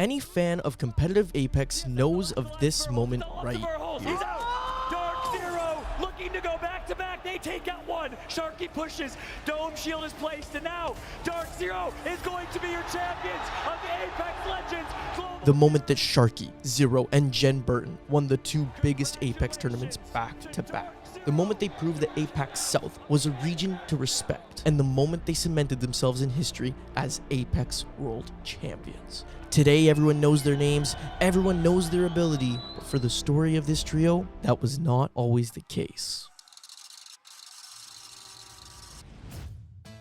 Any fan of competitive Apex knows of this moment right here. He's out. DarkZero looking to go back to back. They take out one. Sharky pushes. Dome shield is placed, and now DarkZero is going to be your champions of the Apex Legends Global. The moment that Sharky, Zer0 and Genburten won the two biggest Apex tournaments back to back. The moment they proved that Apex South was a region to respect, and the moment they cemented themselves in history as Apex World Champions. Today, everyone knows their names, everyone knows their ability, but for the story of this trio, that was not always the case.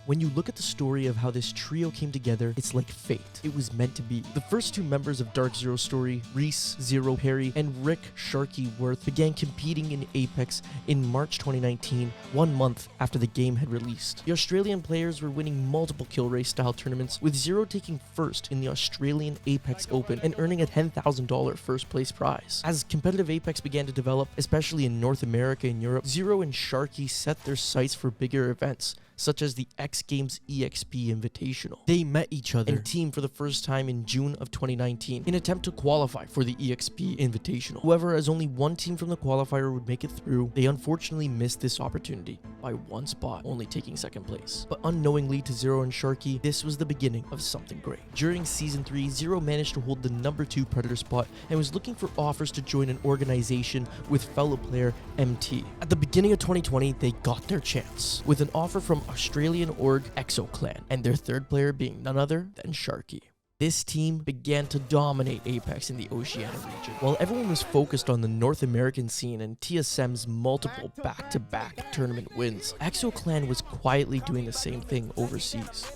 When you look at the story of how this trio came together, it's like fate. It was meant to be. The first two members of DarkZero's story, Reese, Zero, Perry, and Rick Sharky Worth, began competing in Apex in March 2019, 1 month after the game had released. The Australian players were winning multiple kill race style tournaments, with Zero taking first in the Australian Apex Open and earning a $10,000 first place prize. As competitive Apex began to develop, especially in North America and Europe, Zero and Sharky set their sights for bigger events, such as the X Games EXP Invitational. They met each other and teamed for the first time in June of 2019 in an attempt to qualify for the EXP Invitational. However, as only one team from the qualifier would make it through, they unfortunately missed this opportunity by 1 spot, only taking second place. But unknowingly to Zero and Sharky, this was the beginning of something great. During Season 3, Zero managed to hold the #2 Predator spot and was looking for offers to join an organization with fellow player Emtee. At the beginning of 2020, they got their chance, with an offer from Australian org EXO Clan, and their third player being none other than Sharky. This team began to dominate Apex in the Oceania region. While everyone was focused on the North American scene and TSM's multiple back-to-back tournament wins, EXO Clan was quietly doing the same thing overseas.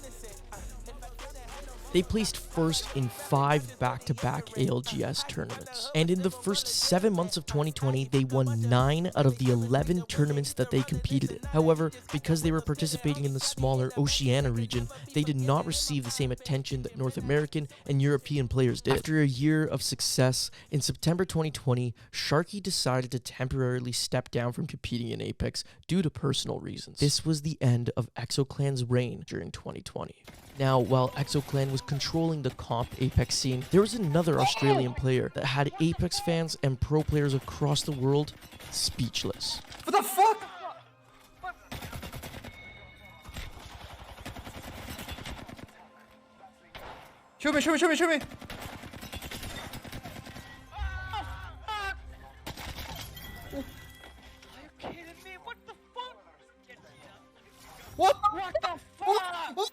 They placed first in 5 back-to-back ALGS tournaments. And in the first 7 months of 2020, they won 9 out of the 11 tournaments that they competed in. However, because they were participating in the smaller Oceania region, they did not receive the same attention that North American and European players did. After a year of success, in September 2020, Sharky decided to temporarily step down from competing in Apex due to personal reasons. This was the end of EXO Clan's reign during 2020. Now, while EXO Clan was controlling the comp Apex scene, there was another Australian player that had Apex fans and pro players across the world speechless. What the fuck? Shoot me, shoot me, shoot me, shoot me! Are you kidding me? What the fuck? What? What the fuck?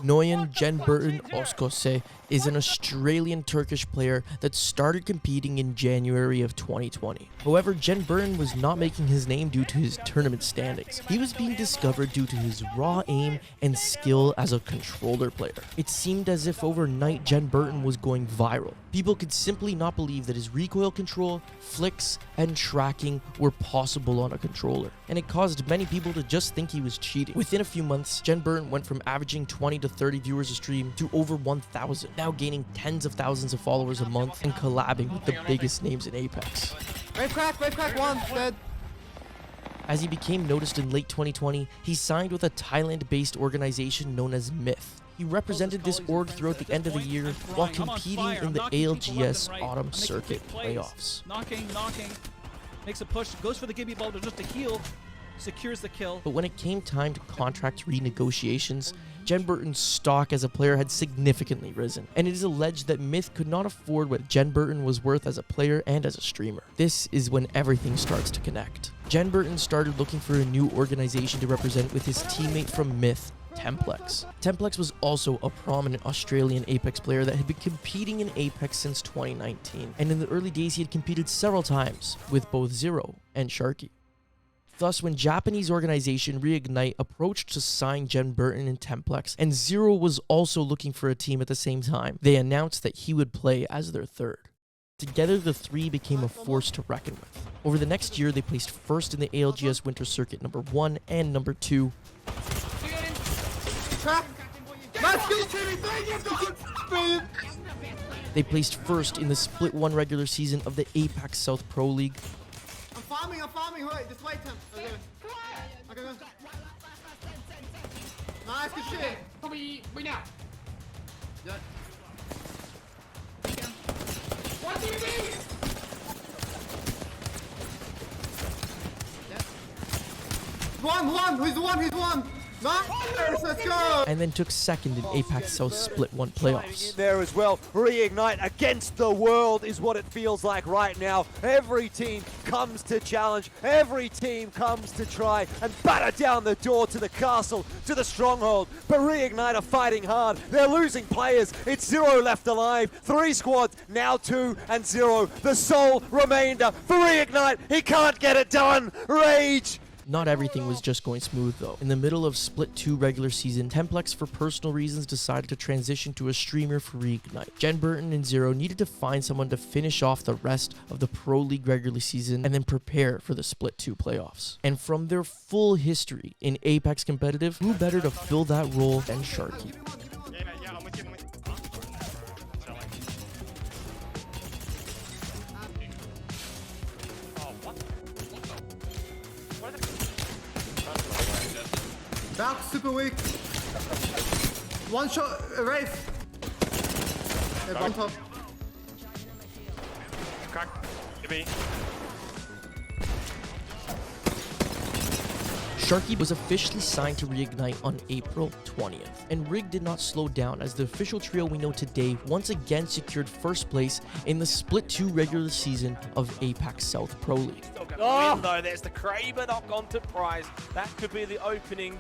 Noyan Genburten Oskose is an Australian Turkish player that started competing in January of 2020. However, Genburten was not making his name due to his tournament standings. He was being discovered due to his raw aim and skill as a controller player. It seemed as if overnight Genburten was going viral. People could simply not believe that his recoil control, flicks, and tracking were possible on a controller, and it caused many people to just think he was cheating. Within a few months, Genburten went from averaging 20 to 30 viewers a stream to over 1,000, now gaining tens of thousands of followers a month and collabing with the biggest names in Apex. Wave crack, one, dead. As he became noticed in late 2020, he signed with a Thailand-based organization known as MiTH. He represented this org throughout the end of the year while competing in the ALGS Autumn Circuit playoffs. Knocking, makes a push, goes for the Gibby ball just to heal, secures the kill. But when it came time to contract renegotiations, Genburten's stock as a player had significantly risen, and it is alleged that MiTH could not afford what Genburten was worth as a player and as a streamer. This is when everything starts to connect. Genburten started looking for a new organization to represent with his teammate from MiTH, Tempplex. Tempplex was also a prominent Australian Apex player that had been competing in Apex since 2019, and in the early days he had competed several times with both Zero and Sharky. Thus, when Japanese organization Reignite approached to sign Genburten and Tempplex, and Zero was also looking for a team at the same time, they announced that he would play as their third. Together, the three became a force to reckon with. Over the next year, they placed first in the ALGS Winter Circuit #1 and #2. They placed first in the Split 1 regular season of the Apex South Pro League. I'm farming, wait, just wait, Temp. Okay, go. Nice, good shit. Wait now. Yeah. He's one. Nice, let's go. And then took second in APAC South Split 1 playoffs. In there as well. Reignite against the world is what it feels like right now. Every team comes to challenge. Every team comes to try and batter down the door to the castle, to the stronghold. But Reignite are fighting hard. They're losing players. It's Zero left alive. 3 squads, now 2 and 0. The sole remainder for Reignite. He can't get it done. Rage. Not everything was just going smooth though. In the middle of Split 2 regular season, Tempplex for personal reasons decided to transition to a streamer for Reignite. Genburten and Zer0 needed to find someone to finish off the rest of the Pro League regular season and then prepare for the Split 2 playoffs. And from their full history in Apex competitive, who better to fill that role than Sharky? Dark super weak. One shot, Wraith. Yeah, one top. Crack. Give Sharky was officially signed to Reignite on April 20th, and Rig did not slow down as the official trio we know today once again secured first place in the Split 2 regular season of APAC South Pro League. Win, though. There's the Kraber knock onto Prize. That could be the opening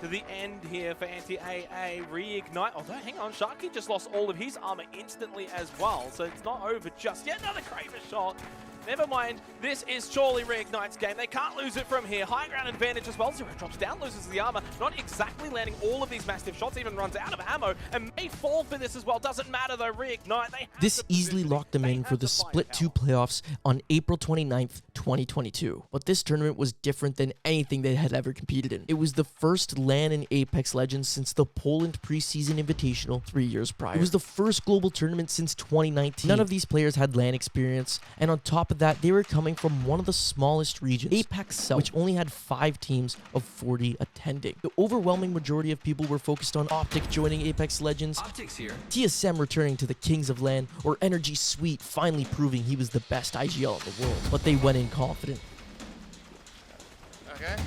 to the end here for anti-AA. Reignite. Oh, no, hang on. Sharky just lost all of his armor instantly as well, so it's not over just yet. Another Kraber shot. Never mind, this is surely Reignite's game. They can't lose it from here. High ground advantage as well. Zero drops down, loses the armor. Not exactly landing all of these massive shots, even runs out of ammo, and may fall for this as well. Doesn't matter though, Reignite. This easily locked them in for the Split 2 playoffs on April 29th, 2022. But this tournament was different than anything they had ever competed in. It was the first LAN in Apex Legends since the Poland preseason invitational 3 years prior. It was the first global tournament since 2019. None of these players had LAN experience, and on top of that, they were coming from one of the smallest regions, APAC South, which only had 5 teams of 40 attending. The overwhelming majority of people were focused on Optic joining Apex Legends, Optic's here. TSM returning to the Kings of LAN, or Energy Sweet finally proving he was the best IGL in the world. But they went in confident.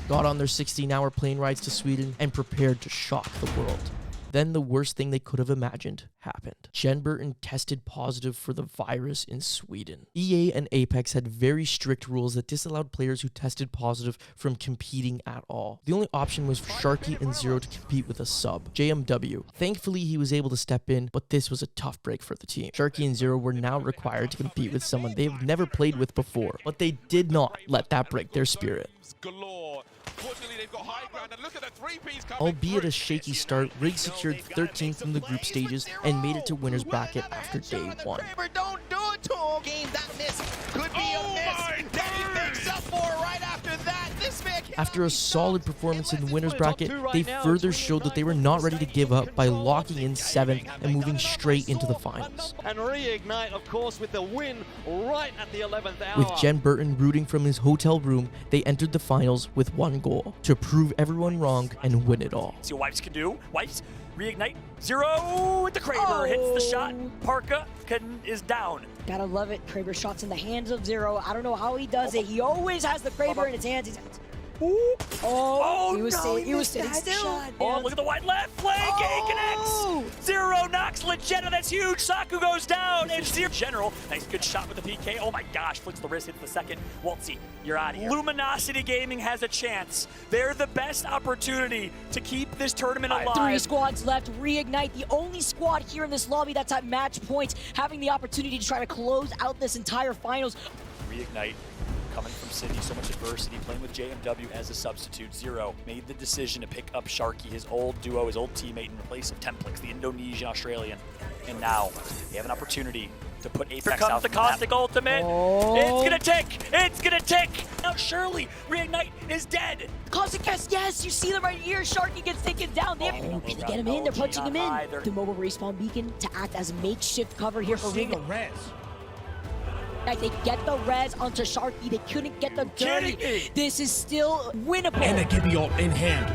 Got on their 16-hour plane rides to Sweden and prepared to shock the world. Then the worst thing they could have imagined happened. Genberten tested positive for the virus in Sweden. EA and Apex had very strict rules that disallowed players who tested positive from competing at all. The only option was for Sharky and Zer0 to compete with a sub, JMW. Thankfully, he was able to step in, but this was a tough break for the team. Sharky and Zer0 were now required to compete with someone they have never played with before, but they did not let that break their spirit. Albeit a shaky start, Rig secured 13th in the group stages and made it to winner's bracket after day 1. Don't do it to him. Game that miss could be a miss. Then he makes up for it right after that. This man After a solid performance in the winner's bracket, they further showed that they were not ready to give up by locking in 7th and moving straight into the finals. And Reignite, of course, with the win right at the 11th hour. With Genberten rooting from his hotel room, they entered the finals with one goal: to prove everyone wrong and win it all. See what Wipes can do. Wipes, Reignite, Zer0 with the Kraber, hits the shot. Parka is down. Gotta love it. Kraber shots in the hands of Zer0. I don't know how he does it. He always has the Kraber in his hands. He was sitting still. Oh, look at the wide left flank. He connects. Zer0 knocks Legenda. That's huge. Saku goes down. And Zer0 General. Nice, good shot with the PK. Oh my gosh. Flicks the wrist, hits the second. Waltzy, you're out of here. Luminosity Gaming has a chance. They're the best opportunity to keep this tournament alive. 3 squads left. Reignite, the only squad here in this lobby that's at match points, having the opportunity to try to close out this entire finals. Reignite. Coming from City, so much adversity, playing with JMW as a substitute. Zer0 made the decision to pick up Sharky, his old duo, his old teammate, in place of Tempplex, the Indonesian Australian. And now they have an opportunity to put Apex out. Here comes the Caustic ultimate. It's gonna tick. It's gonna tick. Now surely Reignite is dead. Caustic, yes, you see them right here. Sharky gets taken down. They get him in. They're punching him in. The mobile respawn beacon to act as makeshift cover here for Reignite. They get the res onto Sharky. They couldn't get the dirty. This is still winnable. And a Gibby ult in hand.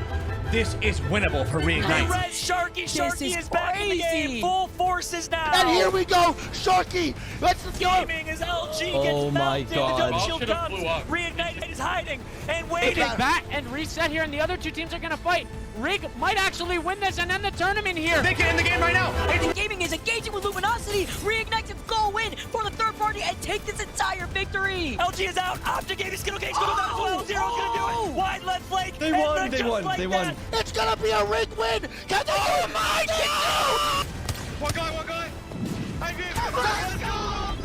This is winnable for Reignite. Res Sharky. Sharky is back in the game. Full force. forces now. And here we go, Sharky. Let's go. Gaming as LG gets my melted. God. The Ball shield comes. Reignite is hiding and waiting. Bat and reset here, and the other two teams are gonna fight. Rig might actually win this and end the tournament here. They get in the game right now. Gaming is engaging with Luminosity. Reignite to go in for the third party and take this entire victory. LG is out. Optic Gaming skill gauge going down as well. Zero's gonna do it. Wide left flank. They won, they won. It's gonna be a Rig win. Can they do it? My God! One guy. Let's go.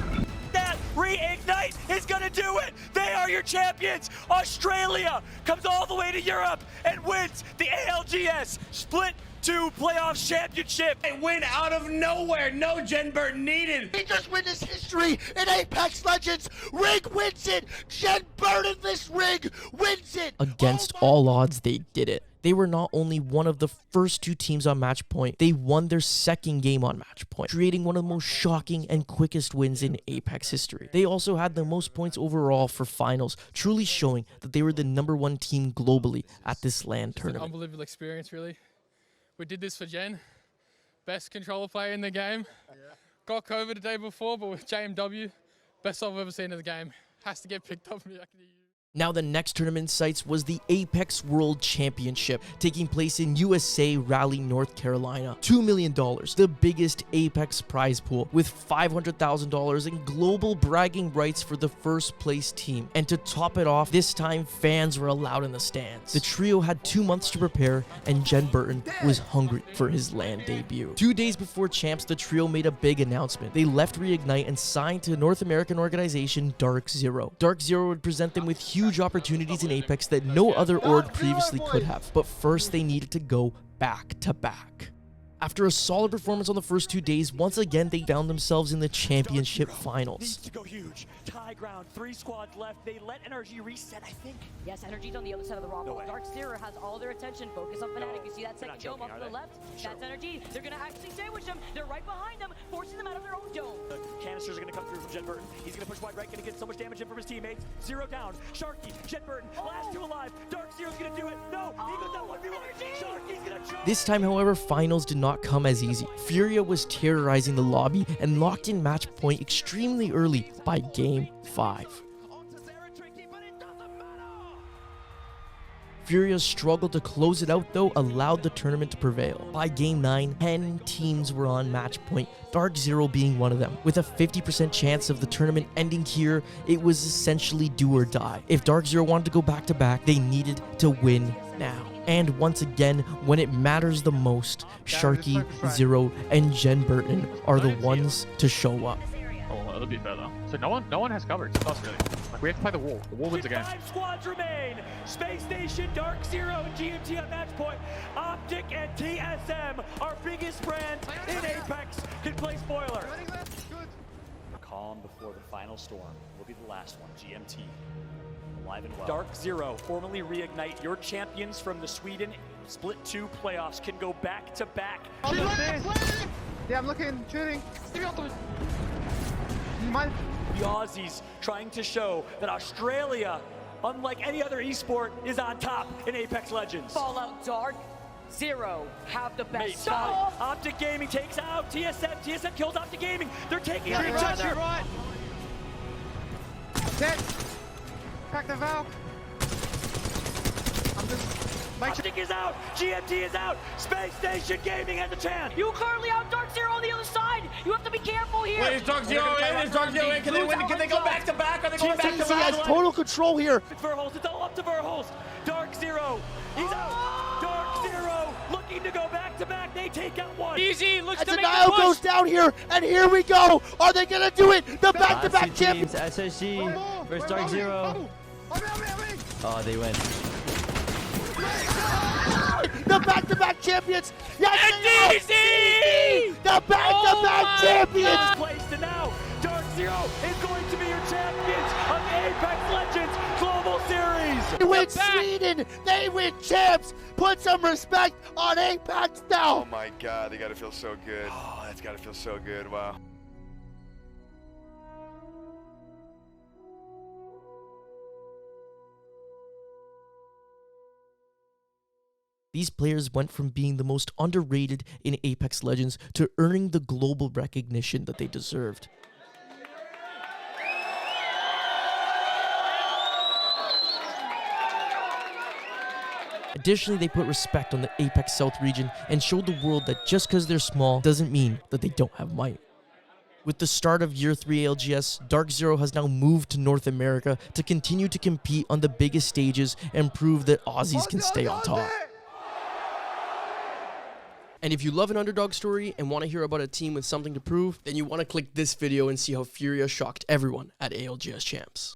That Reignite is gonna do it. They are your champions. Australia comes all the way to Europe and wins the ALGS Split 2 Playoffs Championship. They win out of nowhere. No Genburten needed. We just witnessed history in Apex Legends. Rig wins it. Genburten, this Rig wins it. Against all odds, they did it. They were not only one of the first two teams on match point, they won their second game on match point, creating one of the most shocking and quickest wins in Apex history. They also had the most points overall for finals, truly showing that they were the #1 team globally at this LAN tournament. Unbelievable experience, really. We did this for Gen. Best controller player in the game. Got COVID the day before, but with JMW, best I've ever seen in the game. Has to get picked up. Now the next tournament sites was the Apex World Championship, taking place in USA, Raleigh, North Carolina. $2 million, the biggest Apex prize pool, with $500,000 in global bragging rights for the first place team. And to top it off, this time fans were allowed in the stands. The trio had 2 months to prepare, and Genberten was hungry for his LAN debut. 2 days before Champs, the trio made a big announcement. They left Reignite and signed to North American organization DarkZero. DarkZero would present them with huge opportunities in Apex that no other org previously could have, but first they needed to go back to back. After a solid performance on the first 2 days, once again they found themselves in the championship finals. Needs to go huge. Tie ground. 3 squads left. They let Energy reset, I think. Yes, Energy's on the other side of the rock. DarkZero has all their attention. Focus on Fnatic. You see that second dome up to the left? That's Energy. They're going to actually sandwich them. They're right behind them, forcing them out of their own dome. The canisters are going to come through from Genburten. He's going to push wide right, going to get so much damage in from his teammates. 0 down. Sharky, Genburten, last 2 alive. DarkZero's going to do it. No, he goes down 1v1. Sharky's going to choke. This time, however, finals did not come as easy. Furia was terrorizing the lobby and locked in match point extremely early by game 5. Furia struggled to close it out though, allowed the tournament to prevail. By game 9, 10 teams were on match point, DarkZero being one of them. With a 50% chance of the tournament ending here, it was essentially do or die. If DarkZero wanted to go back to back, they needed to win now. And once again, when it matters the most, Sharky, Zer0 and Genberten are the ones to show up. Oh, it'll be fair though. So no one has cover. It's us really. Like we have to play the wall. The wall wins again. 5 squads remain. Space Station, DarkZero, and GMT on match point. Optic and TSM, our biggest brands in Apex, can play spoiler. Calm before the final storm will be the last one. GMT. Alive and well. DarkZero, formerly Reignite, your champions from the Sweden Split 2 playoffs can go back to back. Yeah, I'm looking, shooting. The Aussies trying to show that Australia, unlike any other esport, is on top in Apex Legends. Fallout DarkZero have the best shot. Optic Gaming takes out TSM. TSM kills Optic Gaming. They're taking out each other. Right. Dead. Crack the valve. I'm just... Optic is out. GMT is out. Space Station Gaming has a chance. You currently out DarkZero on the other side. You have to be careful here. Wait, is DarkZero in? Is DarkZero in? Can they win? Can they go back to back? Are they going back to GMT back? has total control here. It's Verhols. It's all up to Verhols. DarkZero. He's out. DarkZero looking to go back to back. They take out one. Easy. Looks As to the make the Nile push. goes down here, and here we go. Are they gonna do it? The back-to-back champions. SSG versus DarkZero. Oh, they win. The back-to-back champions. Yes, easy. The back-to-back champions. Placed and now DarkZero is going to be your champions of the Apex Legends Global Series. They win Sweden. They win champs. Put some respect on Apex now. Oh my God, they gotta feel so good. Oh, that's gotta feel so good. Wow. These players went from being the most underrated in Apex Legends to earning the global recognition that they deserved. Additionally, they put respect on the Apex South region and showed the world that just because they're small doesn't mean that they don't have might. With the start of Year 3 ALGS, DarkZero has now moved to North America to continue to compete on the biggest stages and prove that Aussies can stay on top. And if you love an underdog story and want to hear about a team with something to prove, then you want to click this video and see how Furia shocked everyone at ALGS Champs.